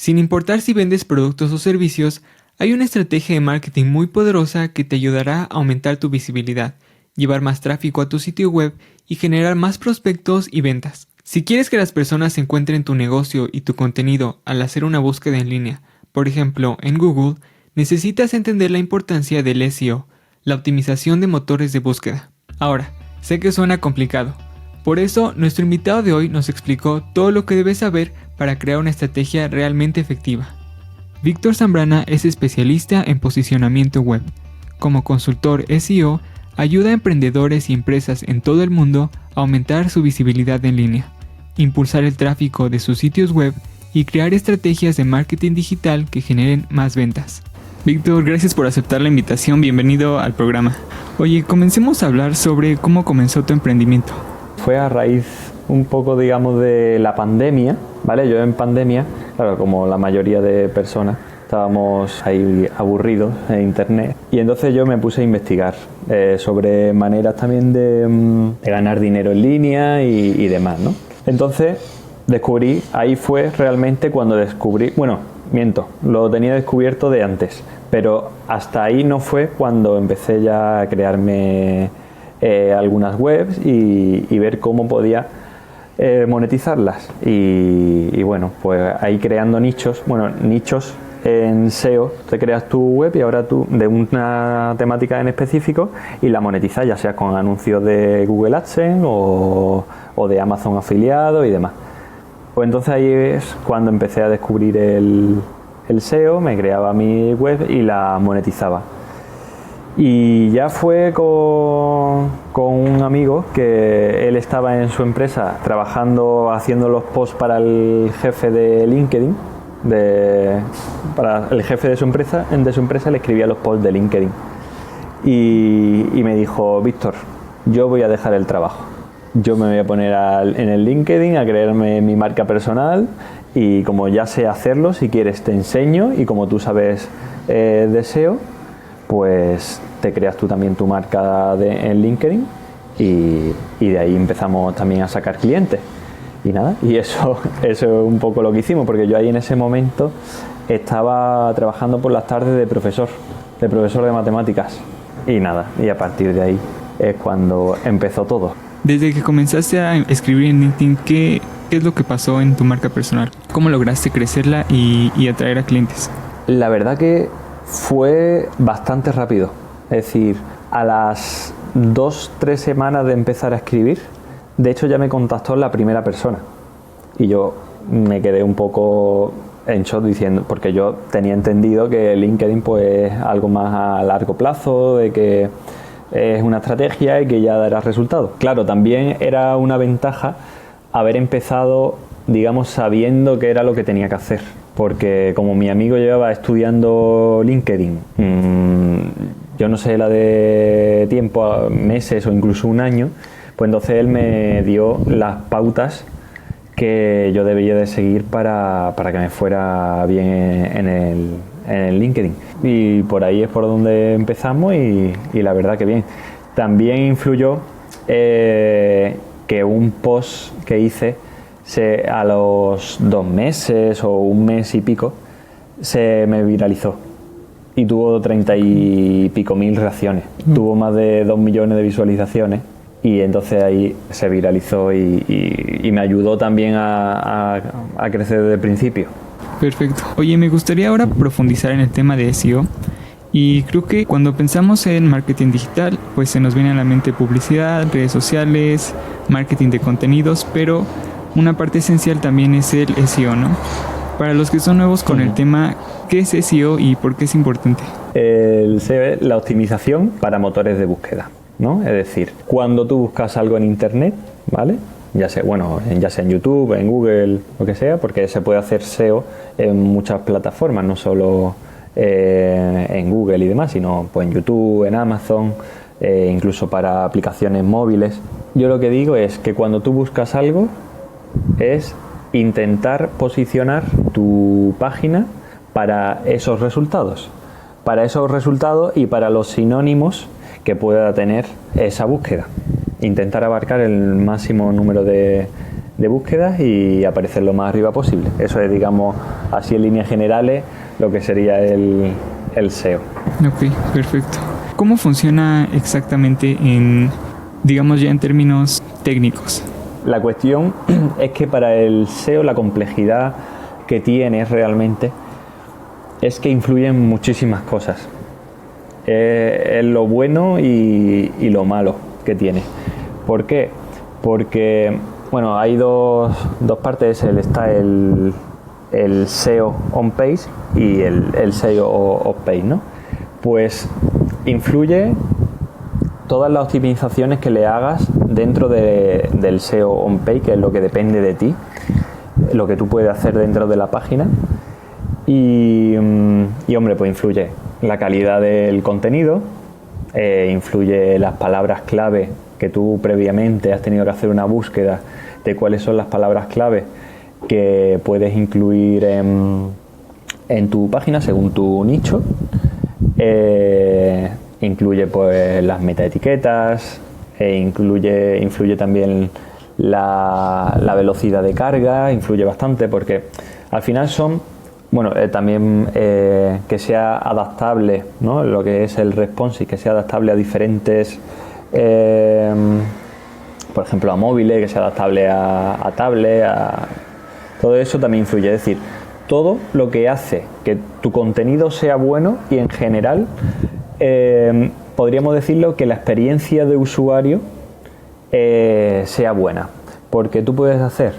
Sin importar si vendes productos o servicios, hay una estrategia de marketing muy poderosa que te ayudará a aumentar tu visibilidad, llevar más tráfico a tu sitio web y generar más prospectos y ventas. Si quieres que las personas encuentren tu negocio y tu contenido al hacer una búsqueda en línea, por ejemplo en Google, necesitas entender la importancia del SEO, la optimización de motores de búsqueda. Ahora, sé que suena complicado. Por eso, nuestro invitado de hoy nos explicó todo lo que debes saber para crear una estrategia realmente efectiva. Víctor Zambrana es especialista en posicionamiento web. Como consultor SEO, ayuda a emprendedores y empresas en todo el mundo a aumentar su visibilidad en línea, impulsar el tráfico de sus sitios web y crear estrategias de marketing digital que generen más ventas. Víctor, gracias por aceptar la invitación. Bienvenido al programa. Oye, comencemos a hablar sobre cómo comenzó tu emprendimiento. Fue a raíz un poco, digamos, de la pandemia, ¿vale? Yo en pandemia, claro, como la mayoría de personas, estábamos ahí aburridos en internet y entonces yo me puse a investigar sobre maneras también de ganar dinero en línea y demás, ¿no? Entonces descubrí, ahí fue realmente cuando descubrí, bueno, miento, lo tenía descubierto de antes, pero hasta ahí no fue cuando empecé ya a crearme algunas webs y ver cómo podía monetizarlas y bueno, pues ahí creando nichos en SEO. Te creas tu web y ahora tú de una temática en específico y la monetizas, ya sea con anuncios de Google AdSense o de Amazon afiliado y demás. Pues entonces ahí es cuando empecé a descubrir el SEO, me creaba mi web y la monetizaba. Y ya fue con un amigo que él estaba en su empresa trabajando, haciendo los posts para el jefe de LinkedIn, para el jefe de su empresa le escribía los posts de LinkedIn. Y me dijo: Víctor, yo voy a dejar el trabajo. Yo me voy a poner en el LinkedIn a crearme mi marca personal y como ya sé hacerlo, si quieres te enseño y como tú sabes de SEO, pues te creas tú también tu marca en LinkedIn y de ahí empezamos también a sacar clientes. Y nada, y eso es un poco lo que hicimos, porque yo ahí en ese momento estaba trabajando por las tardes de profesor de matemáticas. Y nada, y a partir de ahí es cuando empezó todo. Desde que comenzaste a escribir en LinkedIn, ¿qué es lo que pasó en tu marca personal? ¿Cómo lograste crecerla y atraer a clientes? La verdad que fue bastante rápido. Es decir, a las 2-3 semanas de empezar a escribir, de hecho ya me contactó la primera persona. Y yo me quedé un poco en shock diciendo, porque yo tenía entendido que LinkedIn pues algo más a largo plazo, de que es una estrategia y que ya dará resultados. Claro, también era una ventaja haber empezado, digamos, sabiendo qué era lo que tenía que hacer. Porque como mi amigo llevaba estudiando LinkedIn, yo no sé la de tiempo, meses o incluso un año, pues entonces él me dio las pautas que yo debía de seguir para que me fuera bien en el LinkedIn. Y por ahí es por donde empezamos y la verdad que bien. También influyó que un post que hice a los 2 meses o un mes y pico se me viralizó y tuvo 30 y pico mil reacciones. Tuvo más de 2 millones de visualizaciones y entonces ahí se viralizó y me ayudó también a crecer desde el principio. Perfecto. Oye, me gustaría ahora profundizar en el tema de SEO. Y creo que cuando pensamos en marketing digital, pues se nos viene a la mente publicidad, redes sociales, marketing de contenidos, pero una parte esencial también es el SEO, ¿no? Para los que son nuevos con el tema, ¿qué es SEO y por qué es importante? El SEO es la optimización para motores de búsqueda, ¿no? Es decir, cuando tú buscas algo en internet, ¿vale? Ya sea en YouTube, en Google, lo que sea, porque se puede hacer SEO en muchas plataformas, no solo en Google y demás, sino pues en YouTube, en Amazon, incluso para aplicaciones móviles. Yo lo que digo es que cuando tú buscas algo es intentar posicionar tu página para esos resultados y para los sinónimos que pueda tener esa búsqueda. Intentar abarcar el máximo número de de búsquedas y aparecer lo más arriba posible. Eso es, digamos, así en líneas generales, lo que sería el SEO. Ok, perfecto. ¿Cómo funciona exactamente digamos ya en términos técnicos? La cuestión es que para el SEO la complejidad que tiene realmente es que influyen muchísimas cosas. Es lo bueno y lo malo que tiene. ¿Por qué? Porque, bueno, hay dos partes. Está el SEO on-page y el SEO off-page, ¿no? Pues influye todas las optimizaciones que le hagas dentro del SEO on-page, que es lo que depende de ti, lo que tú puedes hacer dentro de la página. Y hombre, pues influye la calidad del contenido, influye las palabras clave que tú previamente has tenido que hacer una búsqueda de cuáles son las palabras clave que puedes incluir en tu página según tu nicho. Incluye pues las metaetiquetas, influye también la velocidad de carga, influye bastante porque al final son, bueno, también que sea adaptable, ¿no? Lo que es el responsive, que sea adaptable a diferentes, por ejemplo a móviles, que sea adaptable a tablet, todo eso también influye. Es decir, todo lo que hace que tu contenido sea bueno y en general podríamos decirlo que la experiencia de usuario sea buena, porque tú puedes hacer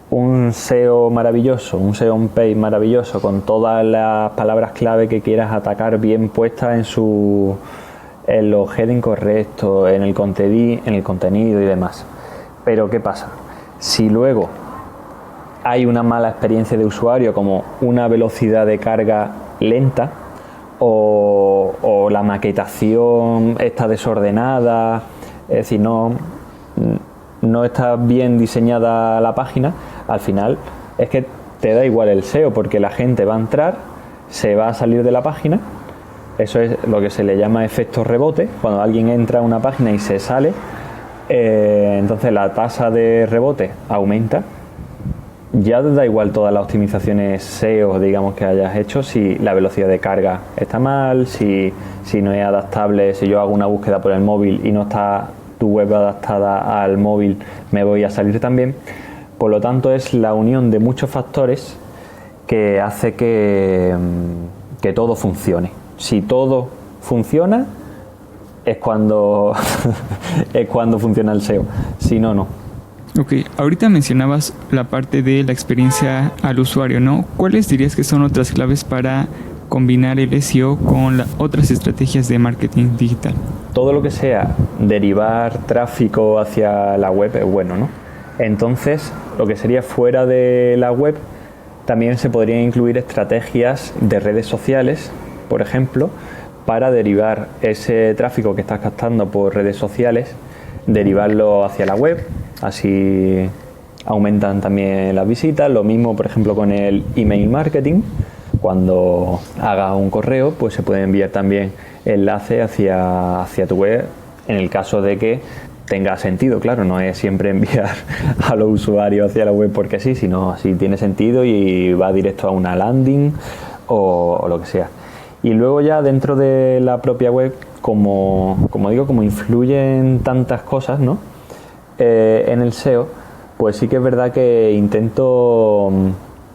un SEO maravilloso, un SEO on page maravilloso con todas las palabras clave que quieras atacar bien puestas en los headings correctos, en el contenido y demás. Pero ¿qué pasa? Si luego hay una mala experiencia de usuario, como una velocidad de carga lenta o la maquetación está desordenada, es decir, no está bien diseñada la página, al final es que te da igual el SEO, porque la gente va a entrar, se va a salir de la página. Eso es lo que se le llama efecto rebote. Cuando alguien entra a una página y se sale, entonces la tasa de rebote aumenta. Ya te da igual todas las optimizaciones SEO, digamos, que hayas hecho, si la velocidad de carga está mal, si no es adaptable, si yo hago una búsqueda por el móvil y no está tu web adaptada al móvil, me voy a salir también. Por lo tanto, es la unión de muchos factores que hace que todo funcione. Si todo funciona, es cuando es cuando funciona el SEO. Si no, no. Ok, ahorita mencionabas la parte de la experiencia al usuario, ¿no? ¿Cuáles dirías que son otras claves para combinar el SEO con otras estrategias de marketing digital? Todo lo que sea derivar tráfico hacia la web es bueno, ¿no? Entonces, lo que sería fuera de la web, también se podrían incluir estrategias de redes sociales, por ejemplo, para derivar ese tráfico que estás captando por redes sociales, derivarlo hacia la web. Así aumentan también las visitas. Lo mismo, por ejemplo, con el email marketing. Cuando hagas un correo, pues se puede enviar también enlace hacia tu web, en el caso de que tenga sentido. Claro, no es siempre enviar a los usuarios hacia la web porque sí, sino si tiene sentido y va directo a una landing o lo que sea. Y luego ya dentro de la propia web, como digo, como influyen tantas cosas, ¿no? En el SEO, pues sí que es verdad que intento,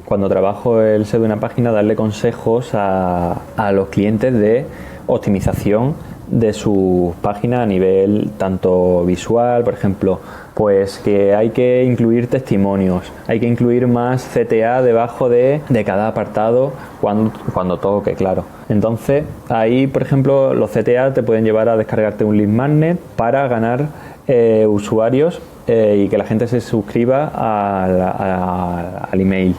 cuando trabajo el SEO de una página, darle consejos a los clientes de optimización de sus páginas a nivel tanto visual, por ejemplo, pues que hay que incluir testimonios, hay que incluir más CTA debajo de cada apartado cuando toque, claro. Entonces, ahí, por ejemplo, los CTA te pueden llevar a descargarte un lead magnet para ganar usuarios y que la gente se suscriba al email,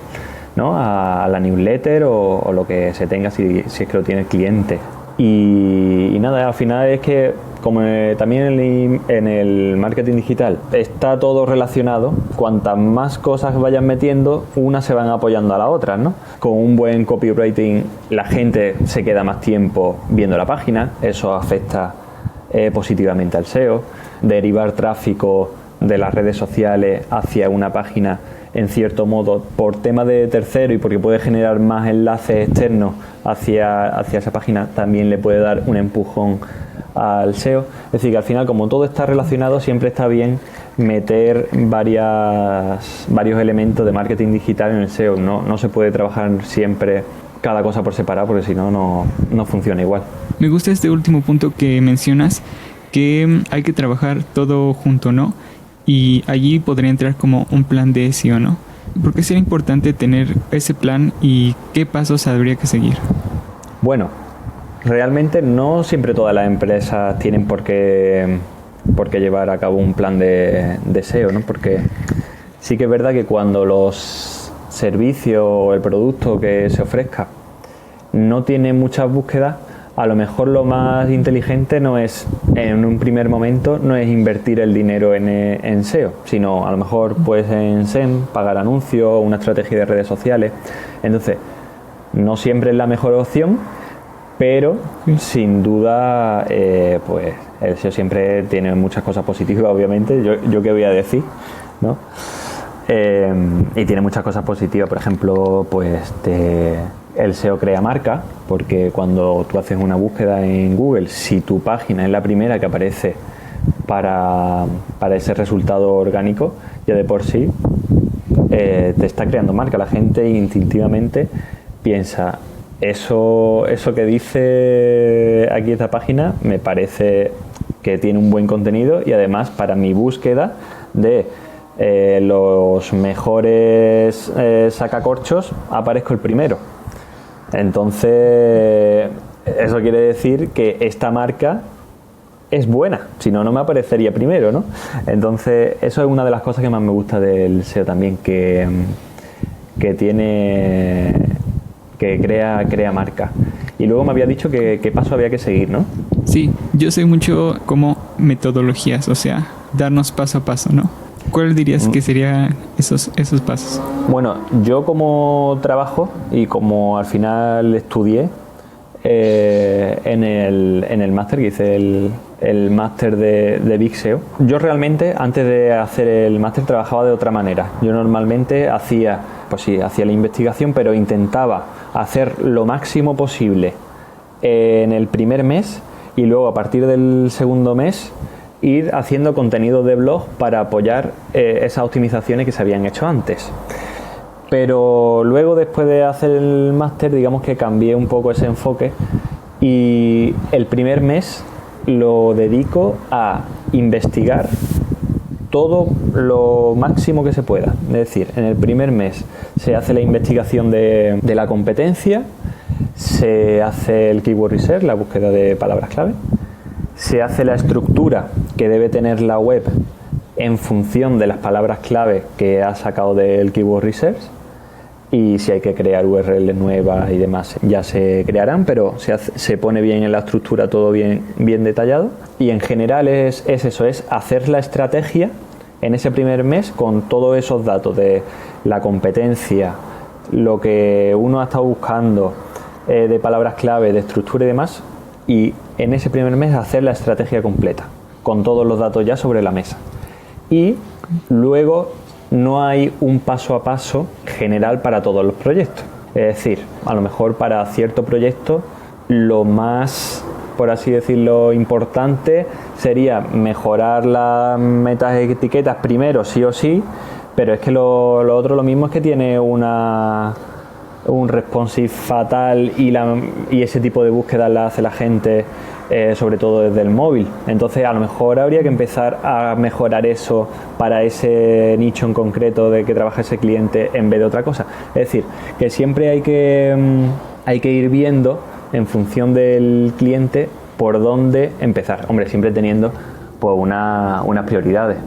¿no? A la newsletter o lo que se tenga si es que lo tiene el cliente. Y nada, al final es que como también en el marketing digital está todo relacionado, cuantas más cosas vayan metiendo, unas se van apoyando a la otra, ¿no? Con un buen copywriting la gente se queda más tiempo viendo la página, eso afecta positivamente al SEO. Derivar tráfico de las redes sociales hacia una página en cierto modo por tema de tercero y porque puede generar más enlaces externos hacia esa página, también le puede dar un empujón al SEO. Es decir, que al final, como todo está relacionado, siempre está bien meter varios elementos de marketing digital en el SEO. No se puede trabajar siempre cada cosa por separado, porque si no, no funciona igual. Me gusta este último punto que mencionas, que hay que trabajar todo junto, ¿no? Y allí podría entrar como un plan de SEO, ¿no? ¿Por qué sería importante tener ese plan y qué pasos habría que seguir? Bueno, realmente no siempre todas las empresas tienen por qué llevar a cabo un plan de SEO, ¿no? Porque sí que es verdad que cuando los servicios o el producto que se ofrezca no tiene muchas búsquedas, a lo mejor lo más inteligente no es, en un primer momento, no es invertir el dinero en SEO, sino a lo mejor pues en SEM, pagar anuncios, una estrategia de redes sociales. Entonces, no siempre es la mejor opción, pero sin duda pues el SEO siempre tiene muchas cosas positivas, obviamente. Yo qué voy a decir, ¿no? Y tiene muchas cosas positivas, por ejemplo, pues el SEO crea marca, porque cuando tú haces una búsqueda en Google, si tu página es la primera que aparece para ese resultado orgánico, ya de por sí te está creando marca. La gente instintivamente piensa, eso que dice aquí esta página me parece que tiene un buen contenido, y además para mi búsqueda de los mejores sacacorchos aparezco el primero. Entonces eso quiere decir que esta marca es buena, si no, no me aparecería primero, ¿no? Entonces eso es una de las cosas que más me gusta del SEO también, que crea marca. Y luego me había dicho que qué paso había que seguir, ¿no? Sí, yo soy mucho como metodologías, o sea, darnos paso a paso, ¿no? ¿Cuál dirías que serían esos pasos? Bueno, yo como trabajo y como al final estudié en el máster, que hice el máster de Big SEO, yo realmente antes de hacer el máster trabajaba de otra manera. Yo normalmente hacía la investigación, pero intentaba hacer lo máximo posible en el primer mes, y luego a partir del segundo mes ir haciendo contenido de blog para apoyar esas optimizaciones que se habían hecho antes. Pero luego, después de hacer el máster, digamos que cambié un poco ese enfoque, y el primer mes lo dedico a investigar todo lo máximo que se pueda. Es decir, en el primer mes se hace la investigación de la competencia, se hace el keyword research, la búsqueda de palabras clave, se hace la estructura que debe tener la web en función de las palabras clave que ha sacado del keyword research, y si hay que crear URL nuevas y demás ya se crearán, pero se pone bien en la estructura, todo bien detallado. Y en general es eso, es hacer la estrategia en ese primer mes con todos esos datos de la competencia, lo que uno ha estado buscando, de palabras clave, de estructura y demás, y en ese primer mes hacer la estrategia completa con todos los datos ya sobre la mesa. Y luego no hay un paso a paso general para todos los proyectos. Es decir, a lo mejor para cierto proyecto lo más, por así decirlo, importante sería mejorar las metas etiquetas primero, sí o sí, pero es que lo otro, lo mismo, es que tiene un responsive fatal, y ese tipo de búsquedas la hace la gente sobre todo desde el móvil. Entonces a lo mejor habría que empezar a mejorar eso para ese nicho en concreto de que trabaja ese cliente en vez de otra cosa. Es decir, que siempre hay que ir viendo en función del cliente por dónde empezar. Hombre, siempre teniendo pues unas prioridades.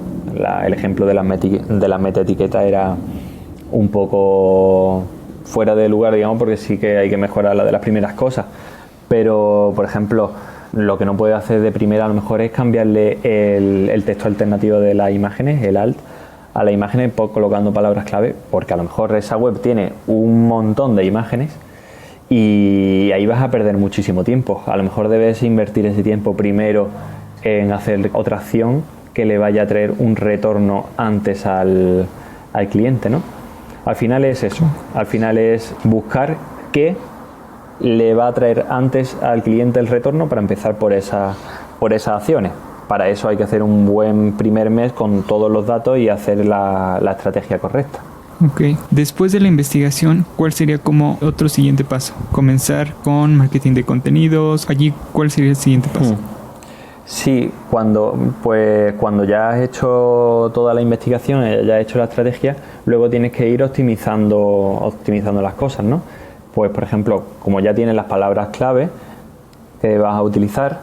El ejemplo de las metaetiquetas era un poco fuera de lugar, digamos, porque sí que hay que mejorar la de las primeras cosas. Pero, por ejemplo, lo que no puede hacer de primera a lo mejor es cambiarle el texto alternativo de las imágenes, el alt, a las imágenes, colocando palabras clave, porque a lo mejor esa web tiene un montón de imágenes y ahí vas a perder muchísimo tiempo. A lo mejor debes invertir ese tiempo primero en hacer otra acción que le vaya a traer un retorno antes al cliente, ¿no? Al final es eso, al final es buscar qué le va a traer antes al cliente el retorno para empezar por esas acciones. Para eso hay que hacer un buen primer mes con todos los datos y hacer la estrategia correcta. Ok. Después de la investigación, ¿cuál sería como otro siguiente paso? ¿Comenzar con marketing de contenidos? Allí, ¿cuál sería el siguiente paso? Sí, cuando ya has hecho toda la investigación, ya has hecho la estrategia, luego tienes que ir optimizando las cosas, ¿no? Pues, por ejemplo, como ya tienes las palabras clave que vas a utilizar,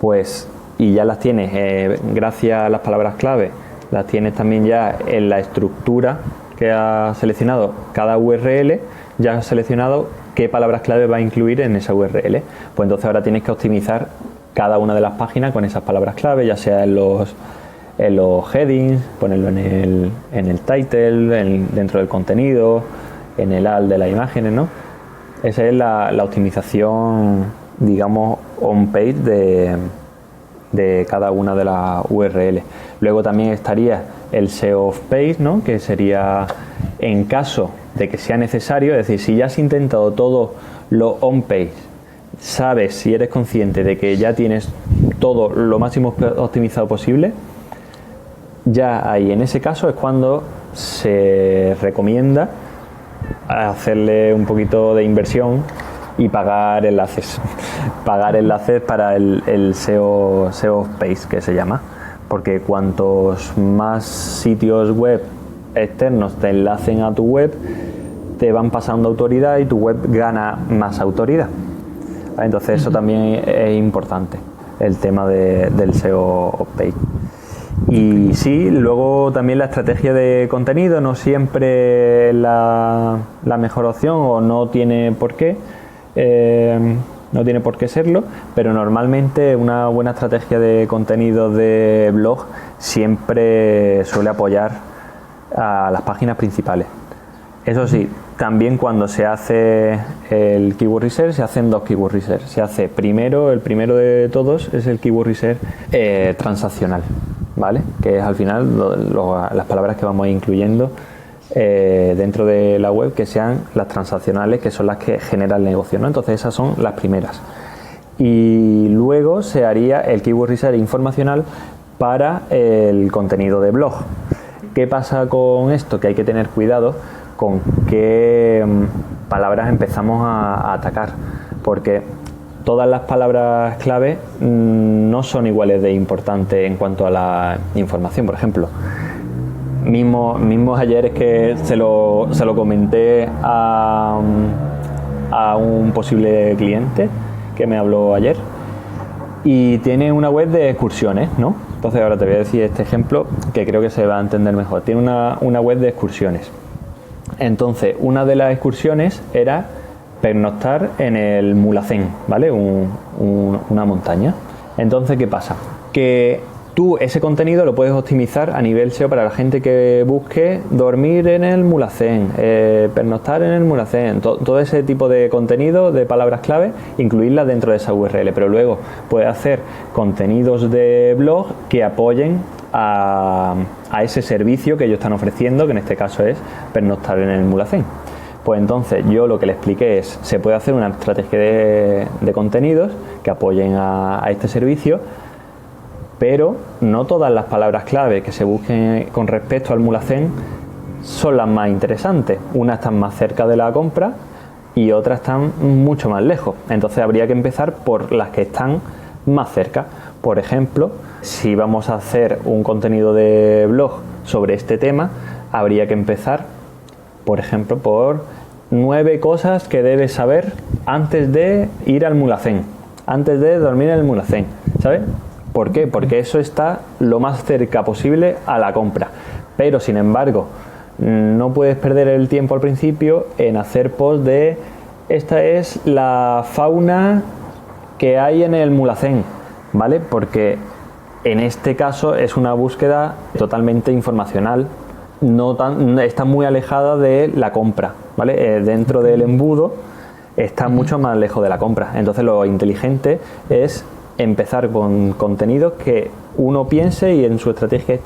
pues, y ya las tienes gracias a las palabras clave, las tienes también ya en la estructura que has seleccionado cada URL, ya has seleccionado qué palabras clave va a incluir en esa URL. Pues entonces ahora tienes que optimizar cada una de las páginas con esas palabras clave, ya sea en los headings, ponerlo en el title, dentro del contenido, en el alt de las imágenes, ¿no? Esa es la optimización, digamos, on-page de cada una de las URL. Luego también estaría el SEO off-page, ¿no? Que sería en caso de que sea necesario, es decir, si ya has intentado todo lo on-page, sabes, si eres consciente de que ya tienes todo lo máximo optimizado posible, ya ahí en ese caso es cuando se recomienda hacerle un poquito de inversión y pagar enlaces para el SEO page, que se llama, porque cuantos más sitios web externos te enlacen a tu web, te van pasando autoridad y tu web gana más autoridad. Entonces eso también es importante, el tema del SEO page. Y sí, luego también la estrategia de contenido no siempre es la mejor opción, o no tiene por qué serlo, pero normalmente una buena estrategia de contenido de blog siempre suele apoyar a las páginas principales. Eso sí, también cuando se hace el keyword research, se hacen dos keyword research. Se hace el primero de todos es el keyword research transaccional, ¿vale? Que es al final las palabras que vamos incluyendo dentro de la web, que sean las transaccionales, que son las que generan el negocio, ¿no? Entonces esas son las primeras. Y luego se haría el keyword research informacional para el contenido de blog. ¿Qué pasa con esto? Que hay que tener cuidado con qué palabras empezamos a atacar, porque todas las palabras clave no son iguales de importantes en cuanto a la información. Por ejemplo, mismo ayer es que se lo comenté a un posible cliente que me habló ayer, y tiene una web de excursiones, ¿no? Entonces ahora te voy a decir este ejemplo que creo que se va a entender mejor. Tiene una web de excursiones. Entonces, una de las excursiones era pernoctar en el Mulhacén, ¿vale? Una montaña. Entonces, ¿qué pasa? Que tú ese contenido lo puedes optimizar a nivel SEO para la gente que busque dormir en el Mulhacén, pernoctar en el Mulhacén, todo ese tipo de contenido, de palabras clave, incluirlas dentro de esa URL. Pero luego puedes hacer contenidos de blog que apoyen a ese servicio que ellos están ofreciendo, que en este caso es pernoctar en el Mulhacén. Pues entonces yo lo que le expliqué es, se puede hacer una estrategia de contenidos que apoyen a este servicio, pero no todas las palabras clave que se busquen con respecto al Mulhacén son las más interesantes. Unas están más cerca de la compra y otras están mucho más lejos. Entonces habría que empezar por las que están más cerca. Por ejemplo, si vamos a hacer un contenido de blog sobre este tema, habría que empezar, por ejemplo, por 9 cosas que debes saber antes de ir al Mulhacén, antes de dormir en el Mulhacén, ¿sabes? ¿Por qué? Porque eso está lo más cerca posible a la compra. Pero, sin embargo, no puedes perder el tiempo al principio en hacer post de esta es la fauna que hay en el Mulhacén, ¿vale? Porque en este caso es una búsqueda totalmente informacional, está muy alejada de la compra, ¿vale? Dentro del embudo está mucho más lejos de la compra. Entonces lo inteligente es empezar con contenidos que uno piense y en su estrategia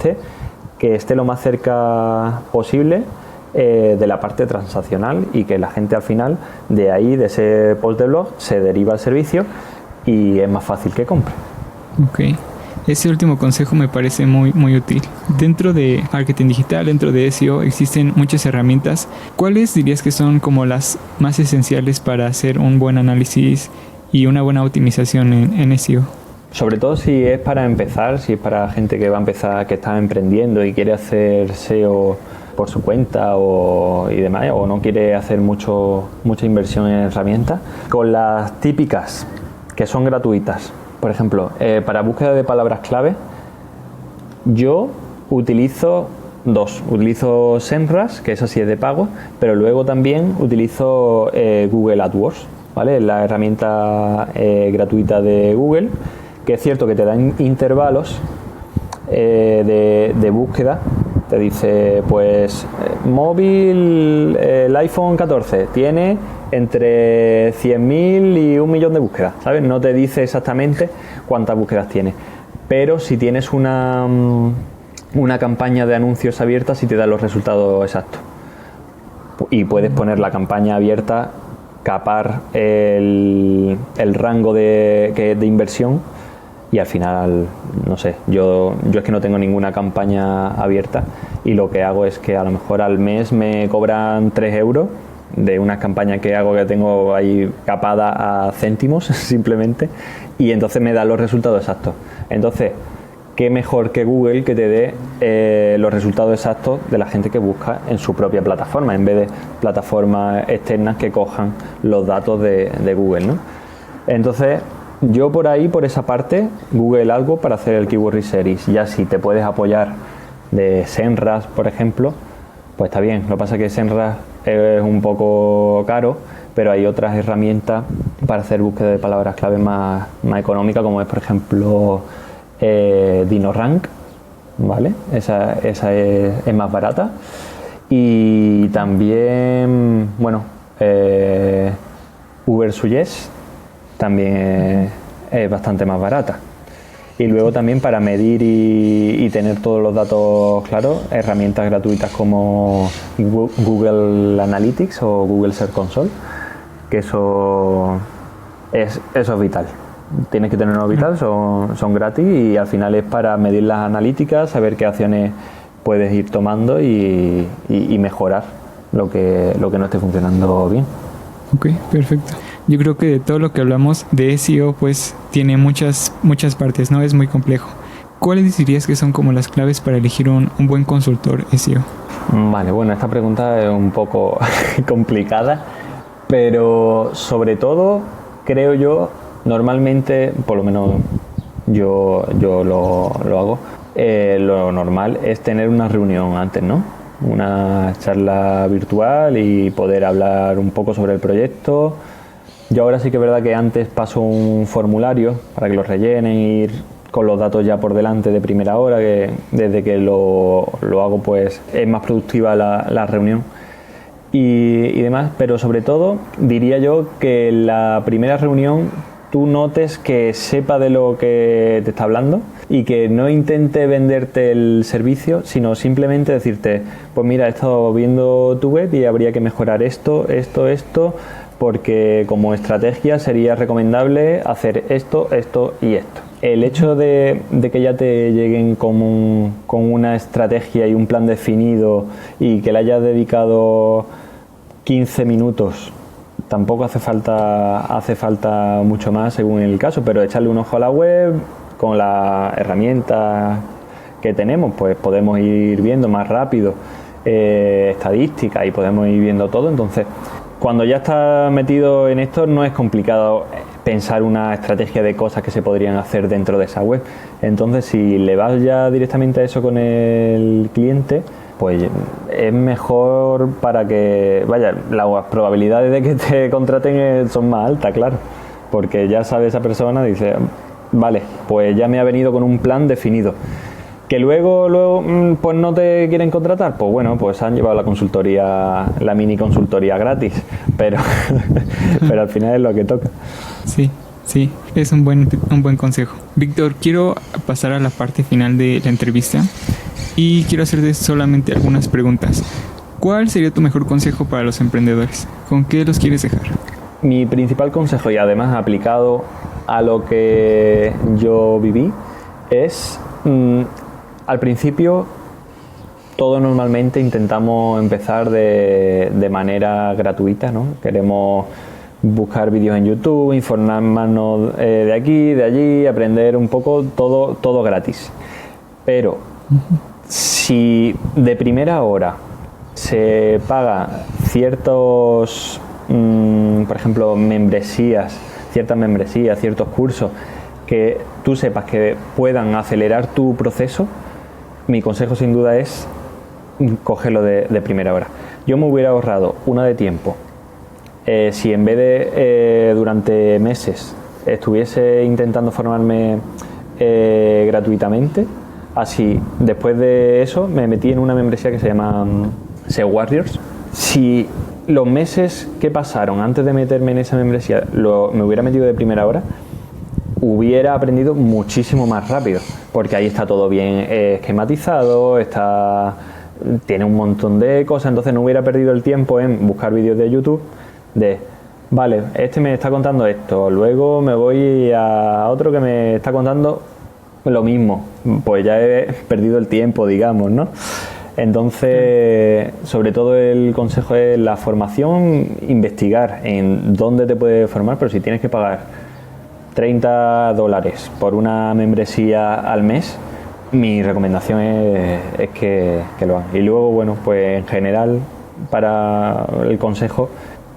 que esté lo más cerca posible de la parte transaccional, y que la gente al final de ahí, de ese post de blog, se deriva al servicio y es más fácil que compre. Ok. Ese último consejo me parece muy, muy útil. Dentro de marketing digital, dentro de SEO, existen muchas herramientas. ¿Cuáles dirías que son como las más esenciales para hacer un buen análisis y una buena optimización en SEO? Sobre todo si es para empezar, si es para gente que va a empezar, que está emprendiendo y quiere hacer SEO por su cuenta y demás, o no quiere hacer mucha inversión en herramientas, con las típicas que son gratuitas. Por ejemplo, para búsqueda de palabras clave, yo utilizo dos. Utilizo SEMrush, que eso sí es de pago, pero luego también utilizo Google AdWords, ¿vale? La herramienta gratuita de Google, que es cierto que te dan intervalos de búsqueda. Te dice, pues, móvil, el iPhone 14 tiene entre 100.000 y 1.000.000 de búsquedas, ¿sabes? No te dice exactamente cuántas búsquedas tiene, pero si tienes una campaña de anuncios abierta, sí te da los resultados exactos. Y puedes poner la campaña abierta, capar el rango de inversión, y al final, no sé, yo es que no tengo ninguna campaña abierta, y lo que hago es que a lo mejor al mes me cobran 3 euros de una campaña que hago, que tengo ahí capada a céntimos simplemente, y entonces me da los resultados exactos. Entonces, qué mejor que Google, que te dé los resultados exactos de la gente que busca en su propia plataforma, en vez de plataformas externas que cojan los datos de Google, ¿no? Entonces, yo por ahí, por esa parte, Google algo para hacer el Keyword Research. Ya si te puedes apoyar de SEMrush, por ejemplo, pues está bien. Lo que pasa es que SEMrush es un poco caro, pero hay otras herramientas para hacer búsqueda de palabras clave más económica, como es, por ejemplo, DinoRank, ¿vale? Esa es más barata. Y también, bueno, Ubersuggest también es bastante más barata. Y luego también, para medir y tener todos los datos claros, herramientas gratuitas como Google Analytics o Google Search Console, que eso es vital. Tienes que tenerlo vital, son gratis, y al final es para medir las analíticas, saber qué acciones puedes ir tomando y mejorar lo que no esté funcionando bien. Ok, perfecto. Yo creo que de todo lo que hablamos de SEO, pues tiene muchas partes, ¿no? Es muy complejo. ¿Cuáles dirías que son como las claves para elegir un buen consultor SEO? Vale, bueno, esta pregunta es un poco complicada, pero sobre todo, creo yo, normalmente, por lo menos yo lo hago, lo normal es tener una reunión antes, ¿no? Una charla virtual y poder hablar un poco sobre el proyecto. Yo ahora sí que es verdad que antes paso un formulario para que lo rellenen, ir con los datos ya por delante de primera hora, que desde que lo hago pues es más productiva la reunión y demás, pero sobre todo diría yo que en la primera reunión tú notes que sepa de lo que te está hablando y que no intente venderte el servicio, sino simplemente decirte, pues mira, he estado viendo tu web y habría que mejorar esto, porque como estrategia sería recomendable hacer esto y esto. El hecho de que ya te lleguen con una estrategia y un plan definido y que le hayas dedicado 15 minutos, tampoco hace falta mucho más según el caso, pero echarle un ojo a la web, con las herramientas que tenemos, pues podemos ir viendo más rápido estadísticas y podemos ir viendo todo. Entonces, cuando ya estás metido en esto, no es complicado pensar una estrategia de cosas que se podrían hacer dentro de esa web. Entonces, si le vas ya directamente a eso con el cliente, pues es mejor para que, vaya, las probabilidades de que te contraten son más altas, claro, porque ya sabe esa persona, dice, vale, pues ya me ha venido con un plan definido. Que luego pues no te quieren contratar, pues bueno, pues han llevado la consultoría, la mini consultoría gratis, pero al final es lo que toca. Sí, Sí, es un buen consejo. Víctor, quiero pasar a la parte final de la entrevista y quiero hacerte solamente algunas preguntas. ¿Cuál sería tu mejor consejo para los emprendedores? ¿Con qué los quieres dejar? Mi principal consejo, y además aplicado a lo que yo viví, es al principio todos normalmente intentamos empezar de manera gratuita, ¿no? Queremos buscar vídeos en YouTube, informarnos de aquí, de allí, aprender un poco, todo gratis. Pero si de primera hora se paga ciertos, por ejemplo, ciertas membresías, ciertos cursos que tú sepas que puedan acelerar tu proceso, mi consejo sin duda es cogerlo de primera hora. Yo me hubiera ahorrado una de tiempo. Si en vez de durante meses estuviese intentando formarme gratuitamente, así después de eso me metí en una membresía que se llama SEO Warriors. Si los meses que pasaron antes de meterme en esa membresía me hubiera metido de primera hora, hubiera aprendido muchísimo más rápido, porque ahí está todo bien esquematizado, tiene un montón de cosas, entonces no hubiera perdido el tiempo en buscar vídeos de YouTube vale, este me está contando esto, luego me voy a otro que me está contando lo mismo, pues ya he perdido el tiempo, digamos, ¿no? Entonces, sobre todo el consejo es la formación, investigar en dónde te puedes formar, pero si tienes que pagar $30 por una membresía al mes, mi recomendación es que lo hagan. Y luego, bueno, pues en general, para el consejo,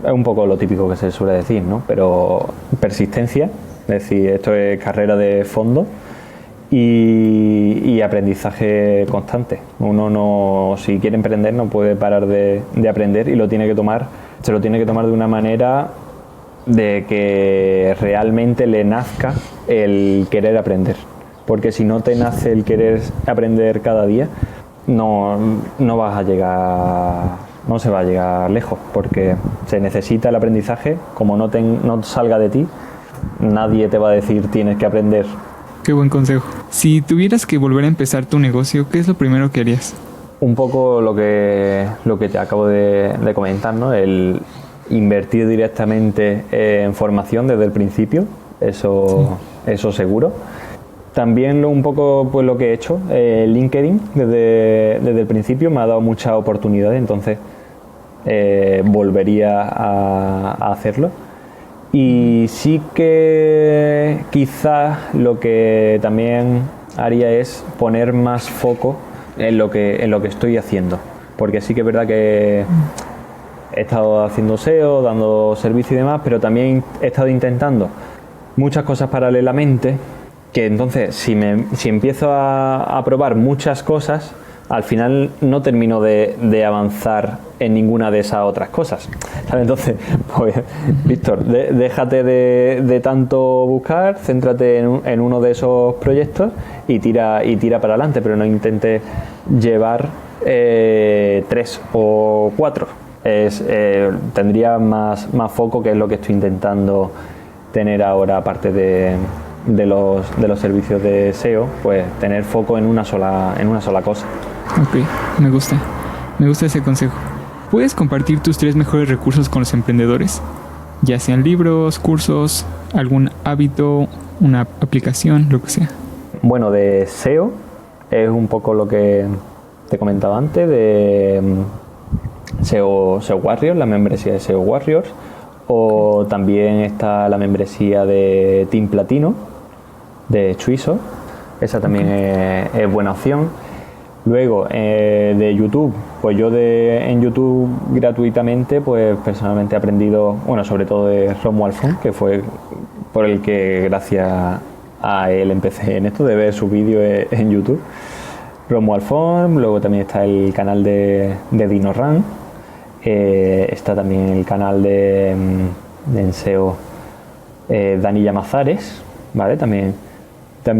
es un poco lo típico que se suele decir, ¿no? Pero persistencia, es decir, esto es carrera de fondo y aprendizaje constante. Uno si quiere emprender no puede parar de aprender y se lo tiene que tomar de una manera de que realmente le nazca el querer aprender. Porque si no te nace el querer aprender cada día, no vas a llegar... no se va a llegar lejos, porque se necesita el aprendizaje. Como no salga de ti, nadie te va a decir tienes que aprender. Qué buen consejo. Si tuvieras que volver a empezar tu negocio, ¿qué es lo primero que harías? Un poco lo que te acabo de comentar, ¿no? El invertir directamente en formación desde el principio, eso seguro. También un poco pues lo que he hecho, LinkedIn desde el principio me ha dado muchas oportunidades, entonces volvería a hacerlo. Y sí que quizás lo que también haría es poner más foco en lo que estoy haciendo, porque sí que es verdad que he estado haciendo SEO, dando servicio y demás, pero también he estado intentando muchas cosas paralelamente, que entonces si empiezo a probar muchas cosas, al final no termino de avanzar en ninguna de esas otras cosas, ¿sabes? Entonces, pues, Víctor, déjate de tanto buscar, céntrate en uno de esos proyectos y tira para adelante, pero no intentes llevar 3 o 4. Tendría más foco, que es lo que estoy intentando tener ahora, aparte de los servicios de SEO, pues tener foco en una sola cosa. Ok, me gusta ese consejo. ¿Puedes compartir tus 3 mejores recursos con los emprendedores? Ya sean libros, cursos, algún hábito, una aplicación, lo que sea. Bueno, de SEO es un poco lo que te comentaba antes, de SEO Warriors, la membresía de SEO Warriors, o también está la membresía de Team Platino de Chuiso, esa también es buena opción. Luego de YouTube, pues yo en YouTube gratuitamente, pues personalmente he aprendido, bueno, sobre todo de Romuald Font, que fue por el que gracias a él empecé en esto, de ver sus vídeos en YouTube. Romuald Font, luego también está el canal de DinoRun, está también el canal de SEO Dani Llamazares, ¿vale? También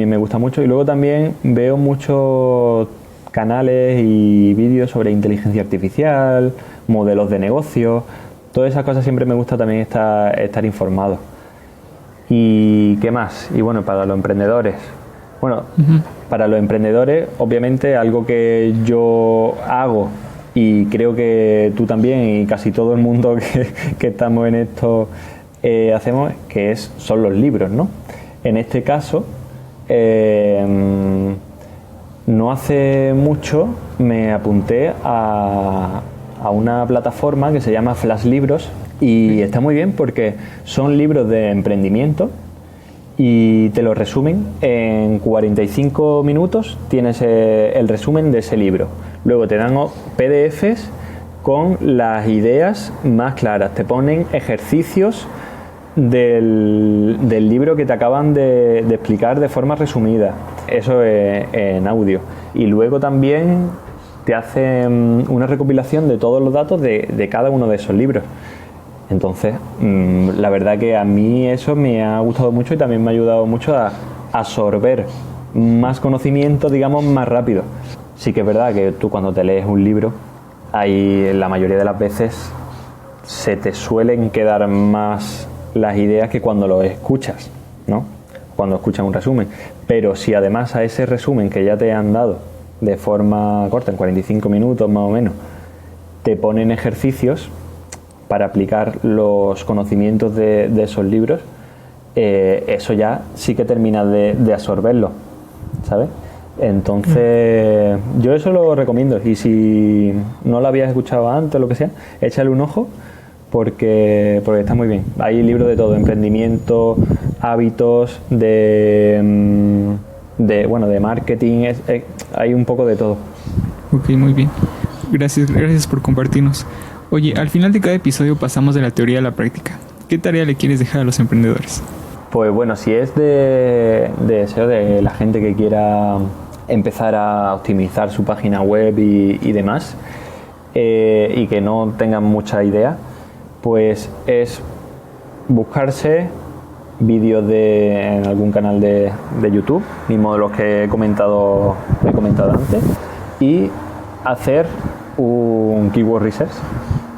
me gusta mucho, y luego también veo muchos canales y vídeos sobre inteligencia artificial, modelos de negocio, todas esas cosas siempre me gusta también estar informado. ¿Y qué más? Y bueno, para los emprendedores. Bueno, para los emprendedores, obviamente, algo que yo hago y creo que tú también y casi todo el mundo que estamos en esto hacemos, son los libros, ¿no? En este caso, no hace mucho me apunté a una plataforma que se llama Flash Libros y está muy bien porque son libros de emprendimiento y te lo resumen en 45 minutos, tienes el resumen de ese libro. Luego te dan PDFs con las ideas más claras, te ponen ejercicios del libro que te acaban de explicar de forma resumida, eso es en audio. Y luego también te hacen una recopilación de todos los datos de cada uno de esos libros. Entonces, la verdad que a mí eso me ha gustado mucho y también me ha ayudado mucho a absorber más conocimiento, digamos, más rápido. Sí que es verdad que tú cuando te lees un libro, la mayoría de las veces se te suelen quedar más las ideas que cuando lo escuchas, ¿no? Cuando escuchas un resumen. Pero si además a ese resumen que ya te han dado de forma corta, en 45 minutos más o menos, te ponen ejercicios para aplicar los conocimientos de esos libros, eso ya sí que termina de absorberlo, ¿sabes? Entonces, yo eso lo recomiendo y si no lo habías escuchado antes o lo que sea, échale un ojo porque está muy bien. Hay libros de todo, emprendimiento, hábitos, de marketing, hay un poco de todo. Ok, muy bien. Gracias por compartirnos. Oye, al final de cada episodio pasamos de la teoría a la práctica. ¿Qué tarea le quieres dejar a los emprendedores? Pues bueno, si es de SEO, de la gente que quiera empezar a optimizar su página web y demás, y que no tengan mucha idea, pues es buscarse vídeos en algún canal de YouTube, mismo de los que he comentado antes, y hacer un keyword research,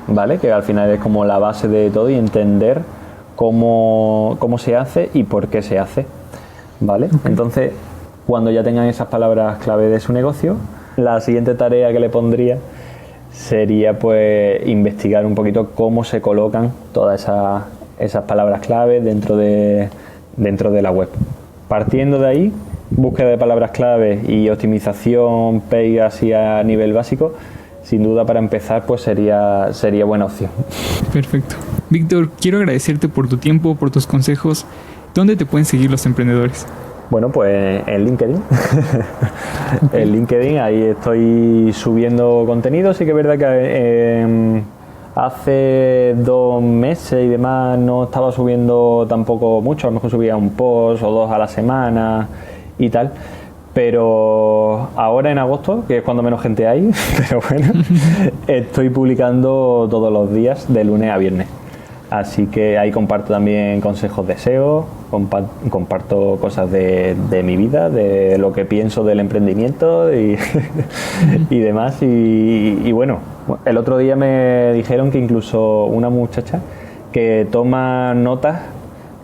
¿vale? Que al final es como la base de todo y entender cómo se hace y por qué se hace, ¿vale? Okay. Entonces, cuando ya tengan esas palabras clave de su negocio, la siguiente tarea que le pondría sería pues investigar un poquito cómo se colocan todas esas palabras clave dentro de la web. Partiendo de ahí, búsqueda de palabras clave y optimización PEG así a nivel básico, sin duda para empezar pues sería buena opción. Perfecto. Víctor, quiero agradecerte por tu tiempo, por tus consejos. ¿Dónde te pueden seguir los emprendedores? Bueno, pues en LinkedIn. En LinkedIn, ahí estoy subiendo contenido. Sí que es verdad que hace 2 meses y demás no estaba subiendo tampoco mucho. A lo mejor subía un post o 2 a la semana y tal. Pero ahora en agosto, que es cuando menos gente hay, pero bueno, estoy publicando todos los días de lunes a viernes. Así que ahí comparto también consejos de SEO, comparto cosas de mi vida, de lo que pienso del emprendimiento y demás. Y bueno, el otro día me dijeron que incluso una muchacha que toma notas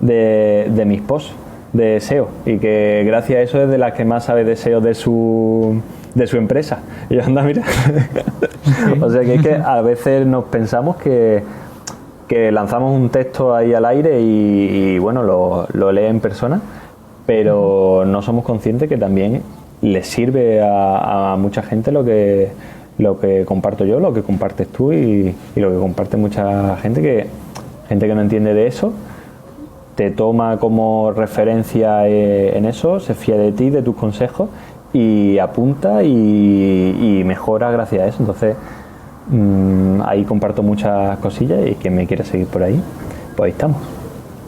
de mis posts de SEO y que gracias a eso es de las que más sabe de SEO de su empresa. Y yo, anda, mira. Okay. O sea que es que a veces nos pensamos que lanzamos un texto ahí al aire y bueno, lo lee en persona, pero no somos conscientes que también le sirve a mucha gente lo que comparto yo, lo que compartes tú y lo que comparte mucha gente que no entiende de eso, te toma como referencia en eso, se fía de ti, de tus consejos y apunta y mejora gracias a eso. Entonces ahí comparto muchas cosillas y quien me quiera seguir por ahí, pues ahí estamos.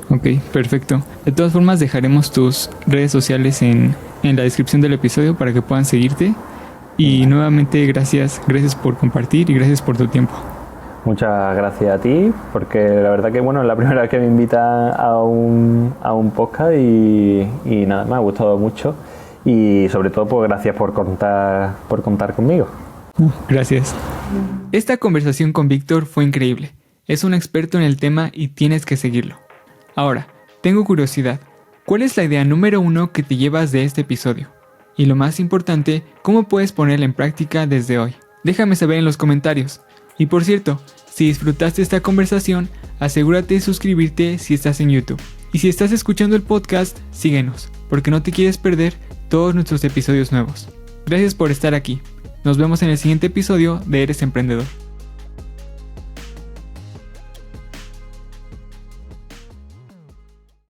Ok, perfecto. De todas formas dejaremos tus redes sociales en la descripción del episodio para que puedan seguirte y nuevamente gracias por compartir y gracias por tu tiempo. Muchas gracias a ti, porque la verdad que bueno, es la primera vez que me invitan a un podcast y nada, me ha gustado mucho y sobre todo pues gracias por contar conmigo. Gracias. Esta conversación con Víctor fue increíble. Es un experto en el tema y tienes que seguirlo. Ahora, Tengo curiosidad. ¿Cuál es la idea número 1 que te llevas de este episodio? Y lo más importante, ¿cómo puedes ponerla en práctica desde hoy? Déjame saber en los comentarios. Y por cierto, si disfrutaste esta conversación, asegúrate de suscribirte si estás en YouTube. Y si estás escuchando el podcast, síguenos, porque no te quieres perder todos nuestros episodios nuevos. Gracias por estar aquí. Nos vemos en el siguiente episodio de Eres Emprendedor.